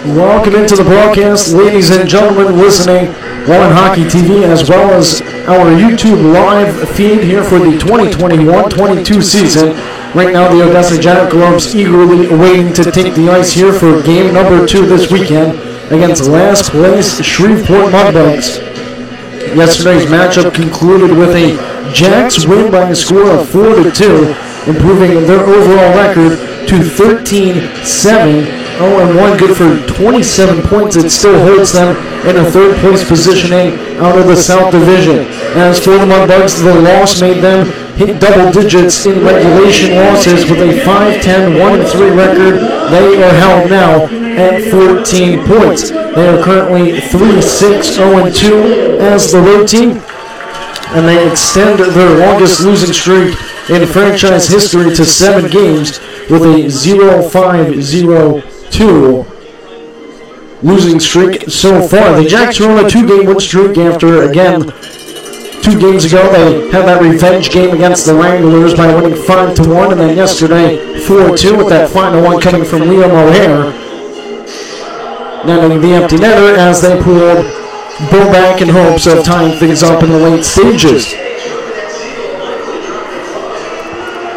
Welcome into the broadcast, ladies and gentlemen listening on Hockey TV, as well as our YouTube live feed here for the 2021-22 season. Right now, the Odessa Jackalopes eagerly awaiting to take the ice here for game number 2 this weekend against last place Shreveport Mudbugs. Yesterday's matchup concluded with a Jacks win by a score of 4-2, improving their overall record to 13-7. 0-1, good for 27 points. It still holds them in a third place positioning out of the South Division. As for the Mudbugs, the loss made them hit double digits in regulation losses with a 5-10, 1-3 record. They are held now at 14 points. They are currently 3-6, 0-2 as the road team, and they extend their longest losing streak in franchise history to 7 games with a 0-5-0-2 losing streak so far. The Jacks are on a 2-game win streak after, again, 2 games ago they had that revenge game against the Wranglers by winning 5-1, and then yesterday 4-2 with that final one coming from Liam O'Hare, netting the empty netter as they pulled Bo back in hopes of tying things up in the late stages.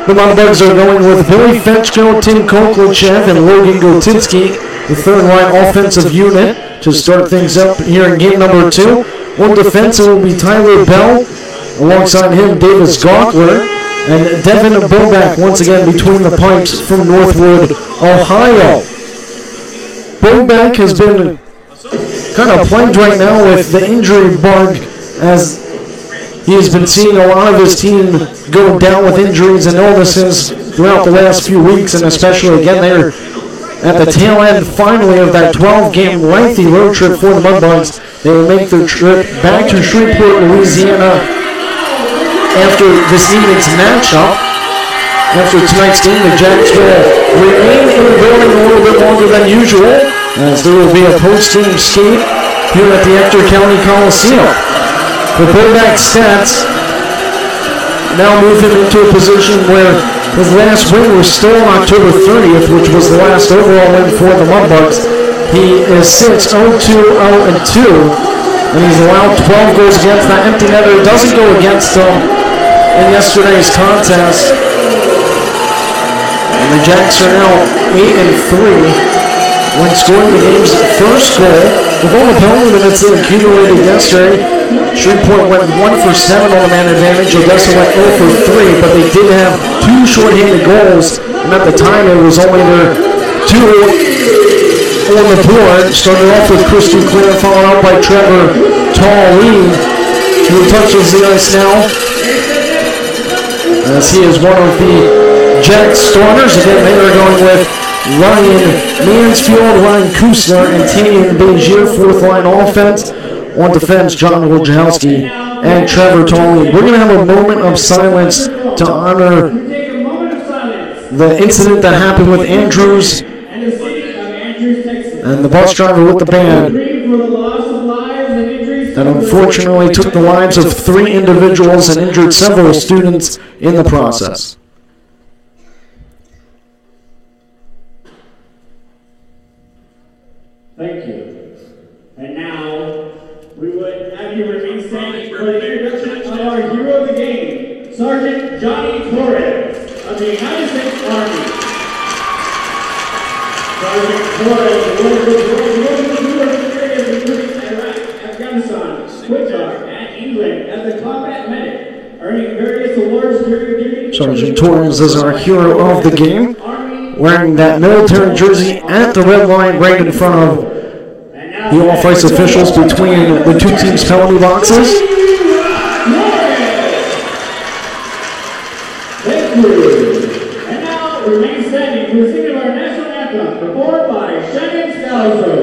The Mudbugs are going with Billy Fetchko, Tim Koklachev, and Logan Gotinsky, the third-line offensive unit, to start things up here in game number 2. On defense, it will be Tyler Bell. Alongside him, Davis Gaukler, and Devin Boback once again between the pipes from Northwood, Ohio. Boback has been kind of plagued right now with the injury bug, as he has been seeing a lot of his team go down with injuries and illnesses throughout the last few weeks, and especially again there at the tail end finally of that 12-game lengthy road trip for the Mudbugs. They will make their trip back to Shreveport, Louisiana after this evening's matchup. After tonight's game, the Jacks will remain in the building a little bit longer than usual, as there will be a post-game skate here at the Ector County Coliseum. The Boback stats now move him into a position where his last win was still on October 30th, which was the last overall win for the Mudbugs. He is 6-0-2-0-2, and he's allowed 12 goals against. That empty netter doesn't go against him in yesterday's contest. And the Jacks are now 8-3 when scoring the game's first goal. With all the penalty minutes that accumulated yesterday, Shreveport went 1 for 7 on the man advantage. Odessa went 0 for 3, but they did have 2 shorthanded goals, and at the time it was only their 2 on the board. Started off with Chris Duclair, followed up by Trevor Talley, who touches the ice now, as he is one of the Jacks starters. Again, they are going with Ryan Mansfield, Ryan Kusner, and Tanian Begier, fourth-line offense. On defense, John Wojciechowski and Trevor Talley. We're going to have a moment of silence to honor the incident that happened with Andrews and the bus driver with the band that unfortunately took the lives of 3 individuals and injured several students in the process. Thank you. And now, we would have you remain standing for the introduction of our hero of the game, Sergeant Johnny Torres of the United States Army. Sergeant Torres was in areas including Iraq, Afghanistan, Qatar, and England as a combat medic, earning various awards during duty. Sergeant Torres is our hero of the game, wearing that military jersey at the red line right in front of the off-ice officials between the 2 teams' penalty boxes. Thank you. And now remain standing for the singing of our national anthem, performed by Shannon Scalzo.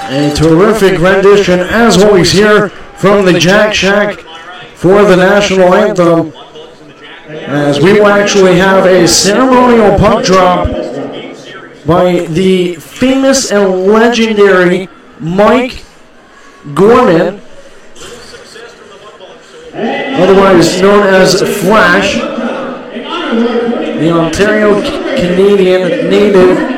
A terrific rendition, as always, here from the Jack Shack for the national anthem. As we will actually have a ceremonial puck drop by the famous and legendary Mike Gorman, otherwise known as Flash, the Ontario Canadian native.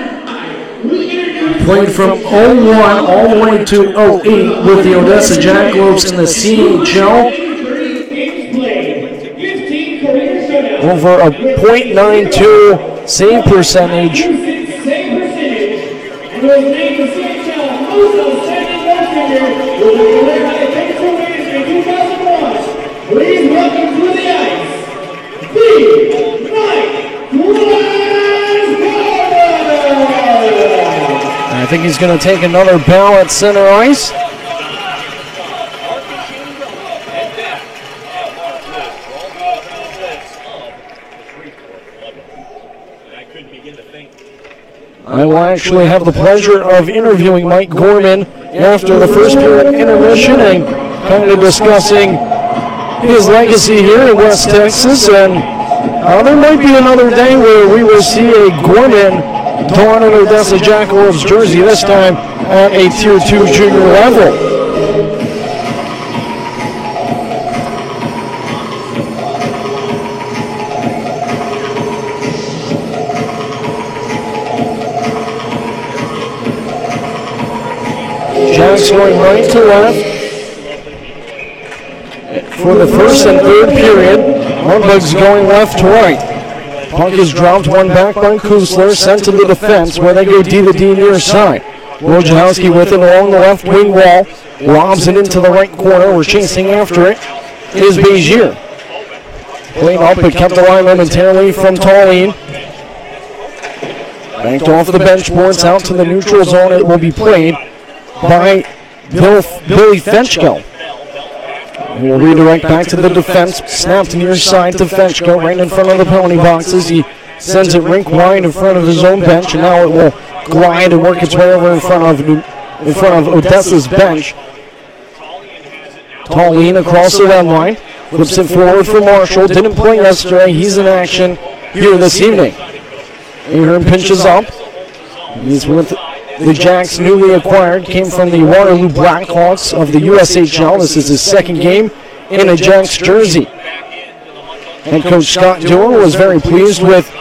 Played from 01 all the way to 08 with the Odessa Jackalopes in the CHL. Over a .92 save percentage. And was named the CHL Most Outstanding Goaltender with the winner by the Texas Rangers in 2001. Please welcome to the ice, the Mike I think he's going to take another bow at center ice. I will actually have the pleasure of interviewing Mike Gorman after the first period intermission and kind of discussing his legacy here in West Texas. And there might be another day where we will see a Gorman don an Odessa Jackalopes jersey, this time at a Tier 2 junior level. Jacks going right to left for the first and third period. Mudbugs going left to right. Puck is dropped, one back by Kusler, sent to the defense where they go D to D near side. Wojciechowski with it along the left wing wall, lobs it into the right corner. We're chasing after it. It is Begier. Played up but kept alive momentarily from Tallene. Banked off the bench boards out to the neutral zone. It will be played by Billy Fenchko. We'll redirect back to the defense. Snapped near side to Fenchko, right in front of the penalty boxes. He sends it rink wide in front of his own bench, and now it will glide and work its way over in front of Odessa's bench. Tallene across the red line, flips it forward for Marshall. Didn't play yesterday. He's in action here this evening. Ahern pinches up. He's with the Jacks newly acquired, came from the Waterloo Blackhawks of the USHL. This is his second game in a Jacks jersey. Head coach Scott Dewar was very pleased with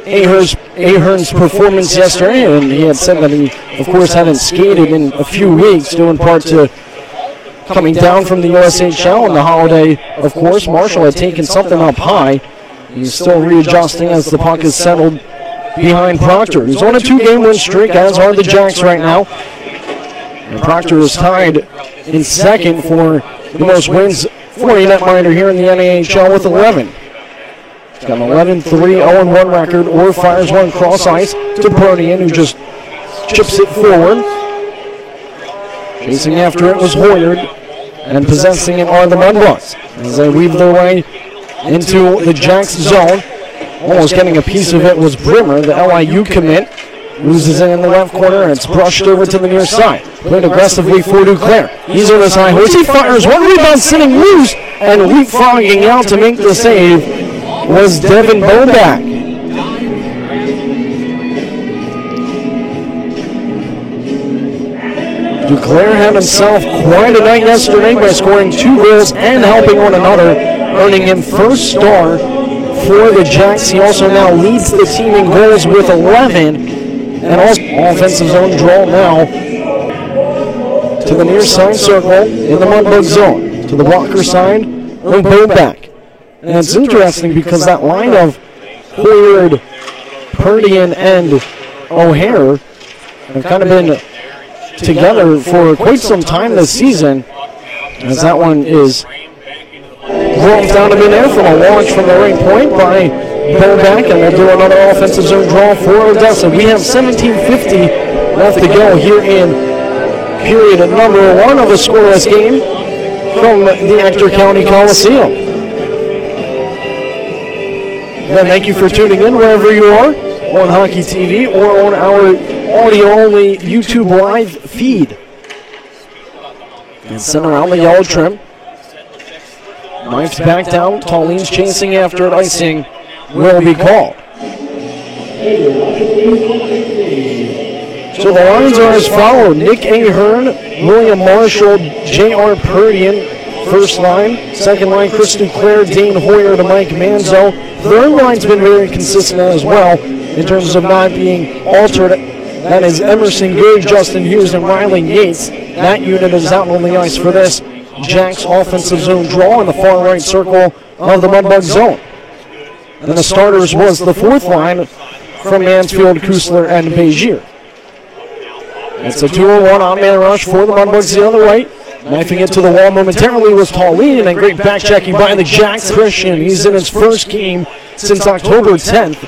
Ahern's performance yesterday, and he had said that he, of course, hadn't skated in a few weeks, due in part to coming down from the USHL and the holiday. Of course, Marshall had taken something up high. He's still readjusting as the puck is settled behind Proctor. He's on a 2-game win streak, as are the Jacks right now. And Proctor is tied in second for the most wins for a netminder here in the NAHL with 11. He's got an 11-3, 0-1 record, or fires one cross ice to Brodian, who just chips it forward. Chasing after it was Hoyard, and possessing it are the Mudbugs as they weave their way into the Jacks zone. Almost getting a piece of it was Brimmer, the LIU commit. Loses it in the left corner, and it's brushed over to the near side. Played aggressively for Duclair. He's on his high horse. He fires one rebound, sitting loose, and leapfrogging out to make the save was Devin Boback. Duclair had himself quite a night yesterday by scoring 2 goals and helping one another, earning him first star for the Jacks. He also now leads the team in goals with 11. And also offensive zone draw now to the near side circle in the Mudbug zone. To the Walker side of Boback. And it's interesting because that line of Hoyard, Perdian, and O'Hare have kind of been together for quite some time this season, as that one is rolled down to midair from a launch from the right point by Boback, and they'll do another offensive zone draw for Odessa. We have 17:50 left to go here in period number 1 of a scoreless game from the Ector County Coliseum. Again, thank you for tuning in wherever you are on Hockey TV or on our audio-only YouTube live feed. And sent around the yellow trim. Knife's back down. Tauline's chasing after it. Icing will be called. So the lines are as follows. Nick Ahern, William Marshall, J.R. Purdian, first line. Second line, Chris Duclair, Dane Hoyer to Mike Manzo. Third line's been very consistent as well in terms of not being altered. That is Emerson Gay, Justin Hughes, and Riley Yates. That unit is out on the ice for this Jacks offensive zone draw in the far right circle of the Mudbug zone. And the starters was the fourth line from Mansfield, Kusler, and Begier. It's a 2-on-1 on-man rush for the Mudbugs the other way. Knifing it to the wall momentarily was Tauline, and great back-checking by the Jacks. Christian, he's in his first game since October 10th.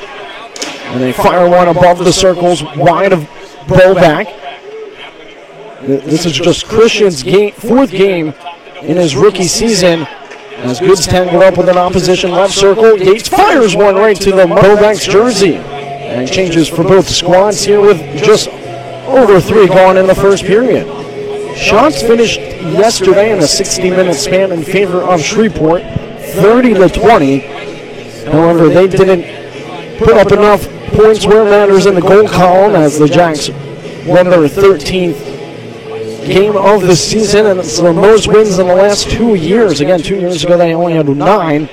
And they fire one above the circles, wide of Bobak. This is just Christian's fourth game in his rookie season. As Goods tangled up with an opposition left circle, Yates fires one right to the Bobak's jersey. And changes for both squads here with just over 3 gone in the first period. Shots finished yesterday in a 60-minute span in favor of Shreveport, 30-20. However, they didn't put up enough points where it matters in the goal column as the Jacks won their 13th game of the season, and it's the most wins in the last 2 years. Again, 2 years ago they only had 9, and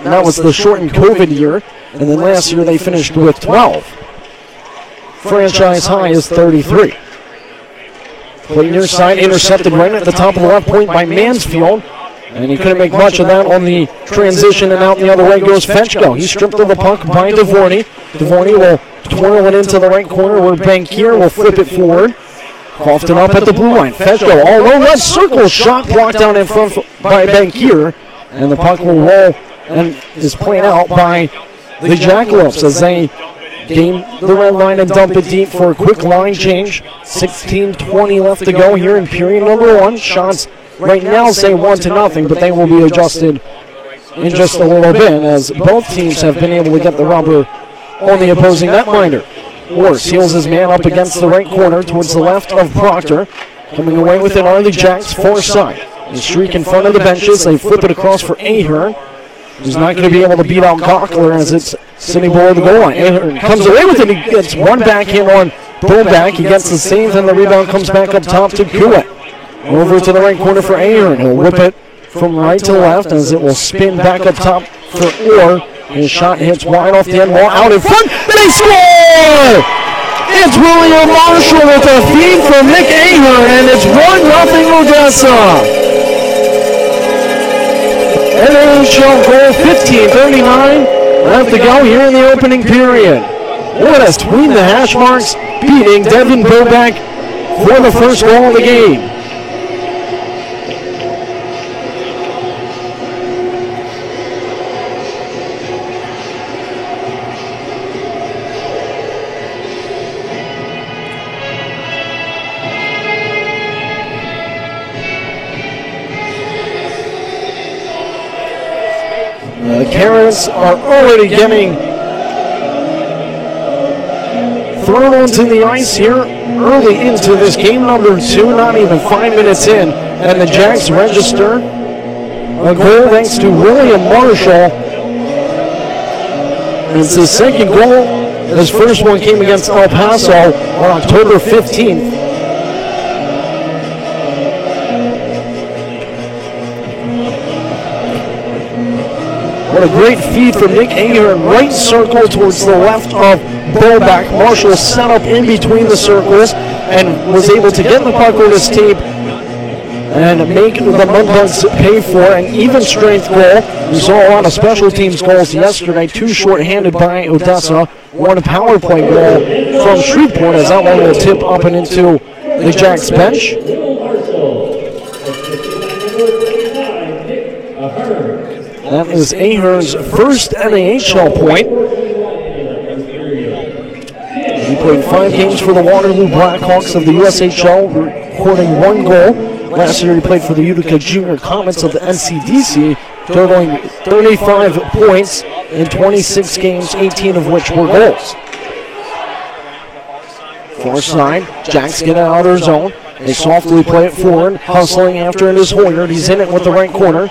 that was the shortened COVID year, and then last year they finished with 12. Franchise high is 33. Play near side, intercepted right at the top of the left point by Mansfield. And he couldn't make much of that on the transition, and out the other way goes Fetchko. He's stripped of the puck by Devorny. Devorny will twirl it into the right corner where Bankier will flip it forward. Coughed it up at the blue line. Fetchko all low left circle, shot blocked down in front by Bankier. And the puck will roll and is played out by the Jackalopes as they gain the red line and dump it deep for a quick line change. 16:20 left to go here in period number 1. Shots right now say 1-0, but they will be adjusted in just a little bit as both teams have been able to get the rubber on the opposing netminder. Orr seals his man up against the right corner towards the left of Proctor. Coming away with it are the Jacks far side. They streak in front of the benches. They flip it across for Ahern, who's not going to be able to beat out Gockler as it's sitting below the goal line. Ahern comes away with it. He gets one backhand on Bobak. He gets the save, and the rebound comes back up top to Kuwait. Over to the right corner for Ahern. He'll whip it from right to left as it will spin back up top for Orr. His shot hits wide off the end wall, out in front. They score! It's William Marshall with a feed from Nick Ahern, and it's 1-0 Odessa. NHL goal, 15:39 left to go here in the opening period. Let us tween the hash marks, beating Devin Bobak for the first goal of the game. The Carrots are already getting thrown onto the ice here early into this game number 2, not even 5 minutes in, and the Jacks register a goal thanks to William Marshall. It's his second goal. His first one came against El Paso on October 15th. What a great feed from Nick Ahern, right circle towards the left of Bobak. Marshall set up in between the circles and was able to get the puck on his tape and make the Mudbugs pay for an even strength goal. We saw a lot of special teams goals yesterday, 2 shorthanded by Odessa, 1 power play goal from Shreveport as that one will tip up and into the Jacks bench. That is Ahern's first NAHL point. He played 5 games for the Waterloo Blackhawks of the USHL, recording 1 goal. Last year he played for the Utica Junior Comets of the NCDC, totaling 35 points in 26 games, 18 of which were goals. Far side, Jacks get out of their zone. They softly play it forward, hustling after it is Hoyard. He's in it with the right corner.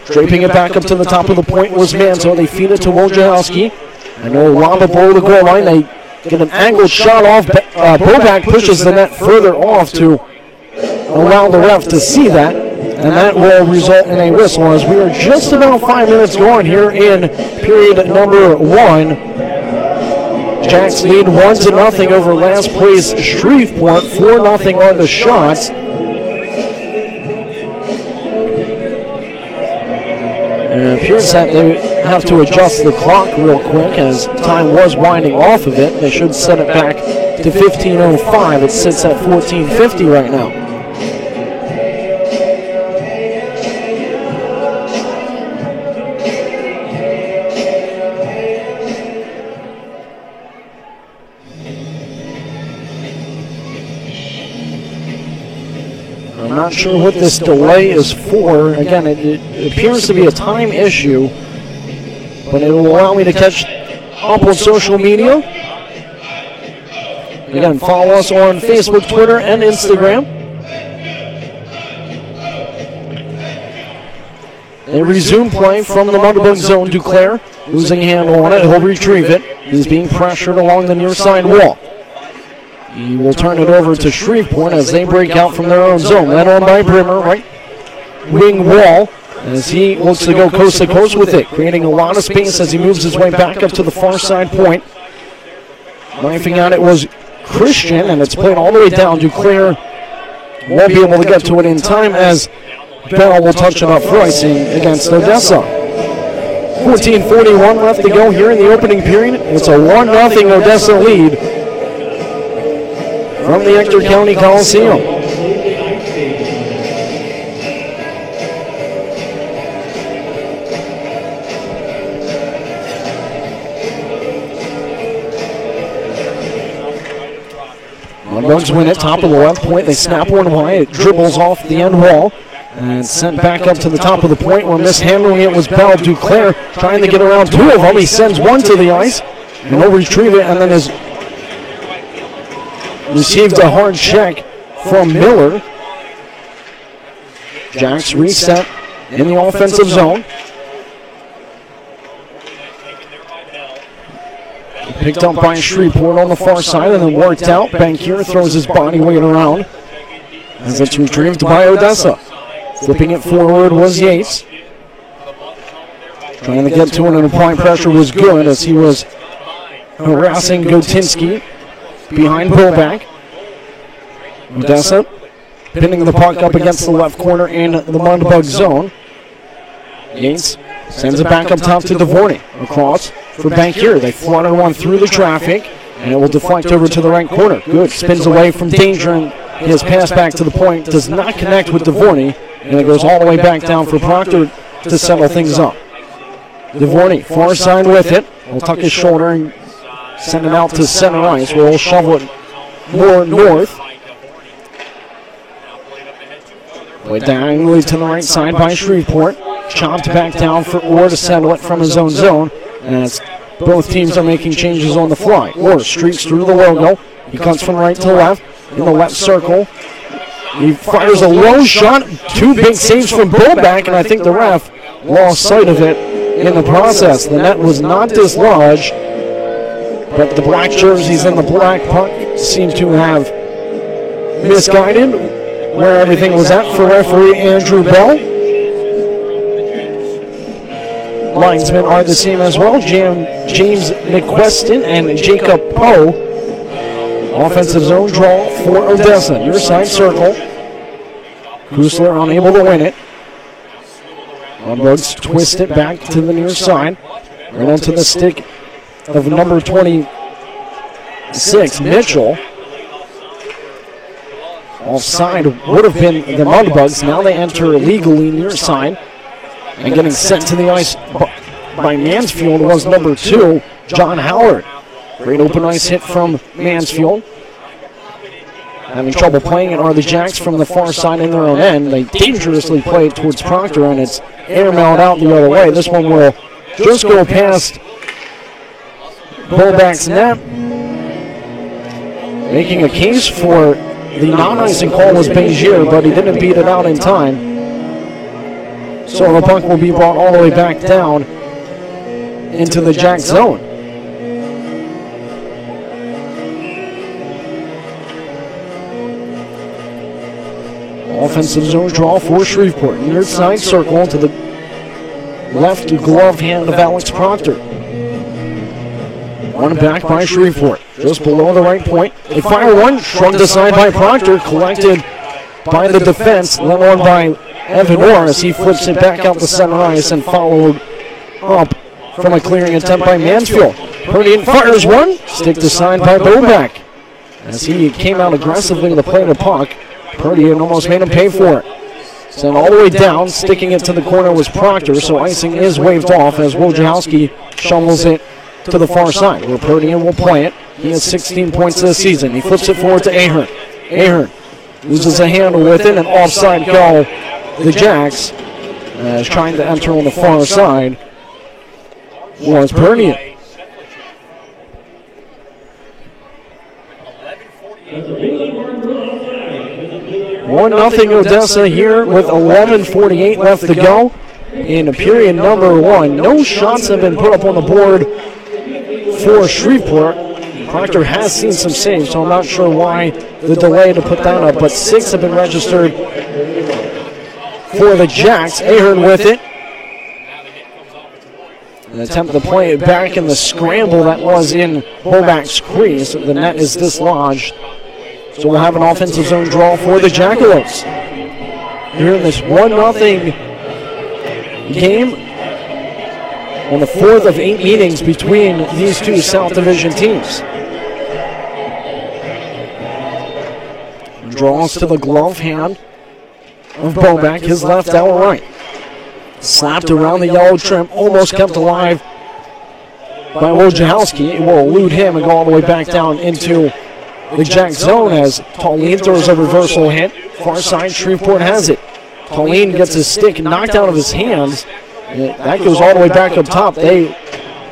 Draping it back up to the top of the point was Manzo. They feed it to Wojciechowski. And they'll lob it below the goal line. They get an angled shot off. Bobak pushes the net further off to allow the ref to see that. And that will result in a whistle as we are just about 5 minutes gone here in period number 1. Jacks lead 1-0 over last place Shreveport, 4-0 on the shots. It appears that they have to adjust the clock real quick as time was winding off of it. They should set it back to 15:05. It sits at 14:50 right now. I'm not sure what this delay is for. Again, it appears to be a time issue, but it will allow me to catch up on social media. Again, follow us on Facebook, Twitter, and Instagram. They resume play from the Mudbug zone. Duclair losing handle on it. He'll retrieve it. He's being pressured along the near side wall. He will turn it over to Shreveport as they break out from their own zone. Led on by Brimmer, right wing wall, as he looks to go coast to coast with it, creating a lot of space as he moves his way back up to the far side point. Knifing out it was Christian, and it's played all the way down. Duclair won't be able to get to it in time as Bell will touch it up for icing against Odessa. 14:41 left to go here in the opening period. It's a 1-0 Odessa lead from the Ector County Coliseum. Mudbugs win it, top of the left point. They snap one wide. It dribbles off the end wall and sent back up to the top of the point where mishandling it was Bell. Duclair trying to get around two of them. He sends one to the ice, and he'll retrieve it, and then is received a hard check from Miller. Jacks reset in the offensive zone. Picked up by Shreveport on the far side and then worked out. Bankier throws his body weight around as it's retrieved by Odessa. Flipping it forward was Yates. Trying to get to it, and applying pressure was good as he was harassing Gotinski behind Bobak. Odessa pinning the puck up against the left corner in the Mudbug zone. Yates sends it back up top to Dvorny. Across for Bankier. They flutter one through the traffic, and it will deflect over to the right corner. Good. Spins away from danger, and his pass back to the point does not connect with Dvorny, and it goes all the way back down for Proctor to settle things up. Dvorny, far side with it. He'll tuck his shoulder and send it out to center ice, where he'll shovel it more north. Way diagonally to the right side by Shreveport. Chopped back down for Orr to settle it from his own zone, as both teams are making changes on the fly. Orr streaks through the logo. He cuts from right to left in the left circle. He fires a low shot. Two big saves from Bobak, and I think the ref lost sight of it in the process. The net was not dislodged, but the black jerseys and the black puck seem to have misguided where everything was at for referee Andrew Bell. Linesmen are the same as well. James McQueston and Jacob Poe. Offensive zone draw for Odessa. Near side circle. Kusler unable to win it. Mudbugs twist it back to the near side. Right onto the stick of number 26, Mitchell. Offside would have been the Mudbugs. Now they enter legally near side. And getting sent to the ice by Mansfield was number 2, John Howard. Great open ice hit from Mansfield. Having trouble playing it are the Jacks from the far side in their own end. They dangerously play it towards Proctor, and it's airmailed out the other way. This one will just go past Bobak's net. making a case for the non-icing call was Begier, but he didn't beat it out in time. So the puck will be brought all the way back down into the Jack zone. Offensive zone draw for Shreveport. Near side circle to the left glove hand of Alex Proctor. One back by Shreveport, just below the right point. They fire one, shrugged aside by Proctor, collected by the defense, let on by Evan Orr as he flips it back out the center ice and followed up from a clearing attempt by Mansfield. Perdian fires one, sticked aside by Bobak. As he came out aggressively to the play of the puck, Perdian almost made him pay for it. Sent all the way down, sticking it to the corner was Proctor, so icing is waved off as Wojciechowski shovels it to the far side, where Perdian will play it. He has 16 points this season. He flips it forward to Ahern. Ahern loses a handle with it, and offside go the Jacks. As trying to enter on the far side was Perdian. 1-0 Odessa here with 11:48 left to go in period number 1. No shots have been put up on the board for Shreveport. Proctor has seen some saves, so I'm not sure why the delay to put that up, but 6 have been registered for the Jacks. Ahern with it. An attempt to play it back in the scramble that was in Bobak's crease. The net is dislodged. So we'll have an offensive zone draw for the Jackalopes. Here in this 1-0 game on the 4th of 8 meetings between these two South Division teams. Draws to the glove hand of Bobak, his left, our right. Slapped around the yellow trim, almost kept alive by Wojciechowski. It will elude him and go all the way back down into the Jack zone as Tallene throws a reversal hit. Far side, Shreveport has it. Tallene gets his stick knocked out of his hands. That goes all the way back up top. They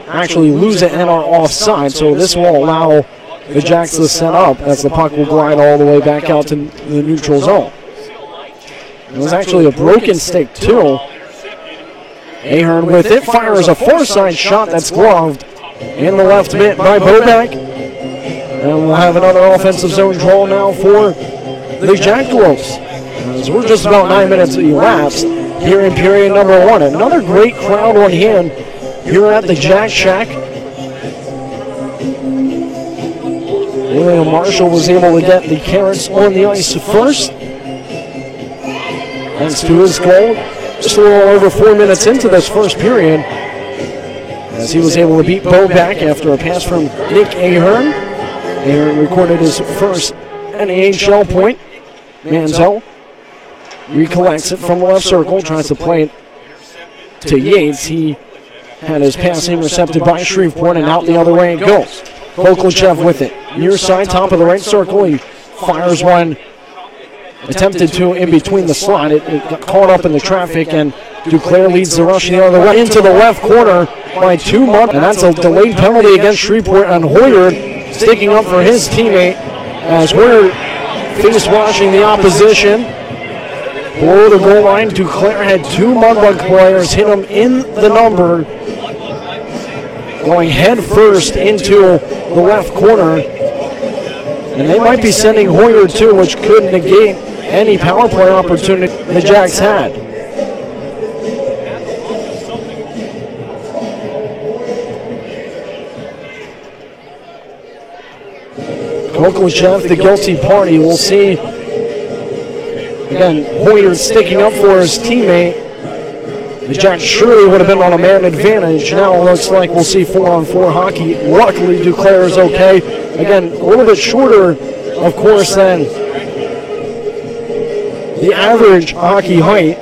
actually lose it and are offside, so this will allow the Jacks to set up as the puck will glide all the way back out to the neutral zone. It was actually a broken stick, too. Ahern with it, fires a far side shot that's gloved in the left mitt by Bobak. And we'll have another offensive zone draw now for the Jackalopes. As we're just about 9 minutes elapsed here in period number 1. Another great crowd on hand here at the Jack Shack. William Marshall was able to get the Carrots on the ice first. Thanks to his goal. Just a little over 4 minutes into this first period, as he was able to beat Bobak after a pass from Nick Ahern. Ahern recorded his first NAHL point. Manzo recollects it from the left circle, tries to play it to Yates. He had his pass intercepted by Shreveport, and out the other way it goes. Koklachev with it. Near side, top of the right circle. He fires one. Attempted to in between the slot. It got caught up in the traffic, and Duclair leads the rush the other way into the left corner by 2 months. And that's a delayed penalty against Shreveport, and Hoyard sticking up for his teammate as Hoyard face washing the opposition. Below the goal line, Duclair had 2 Mudbug players hit him in the number, going head first into the left corner. And they might be sending Hoyard too, which could negate any power play opportunity the Jacks had. Koklachev, the guilty party. We'll see. Again, Hoyard sticking up for his teammate. The Jacks surely would have been on a man advantage. Now it looks like we'll see 4-on-4 hockey. Luckily, Duclair is okay. Again, a little bit shorter, of course, than the average hockey height.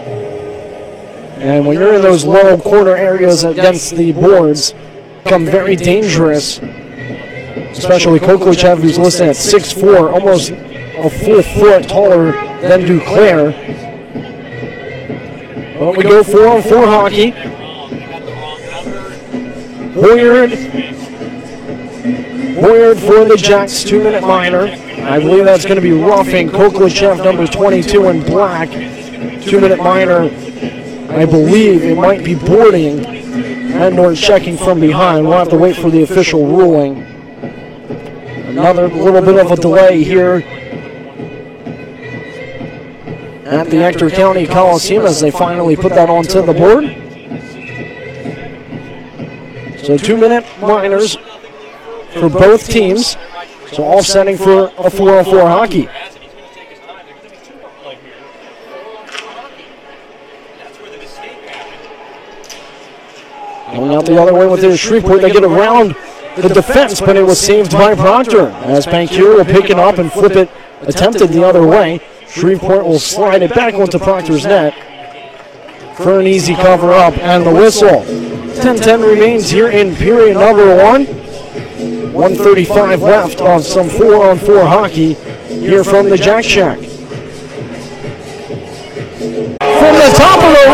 And when you're in those low corner areas against the boards, become very dangerous. Especially Koklachev, who's listed at 6'4", almost a full foot taller than Duclair. But we go 4-on-4 hockey. Hoyard Boyard for the Jacks, 2-minute minor. I believe that's going to be roughing Koklachev, number 22 in black. 2-minute minor, I believe it might be boarding. Endor checking from behind. We'll have to wait for the official ruling. Another little bit of a delay here at the Ector County Coliseum as they finally put that onto the board. So 2-minute minors for both teams. So all setting for a 4-on-4 hockey. Going out the other way with this Shreveport. They get around the defense, but it was saved by Proctor as Bankier will pick it up and flip it, attempted the other way. Shreveport will slide it back onto Proctor's net for an easy cover up and the whistle. 10-10 remains here in period number 1. 1:35 left of some 4-on-4 hockey here from the Jack Shack. From the top of the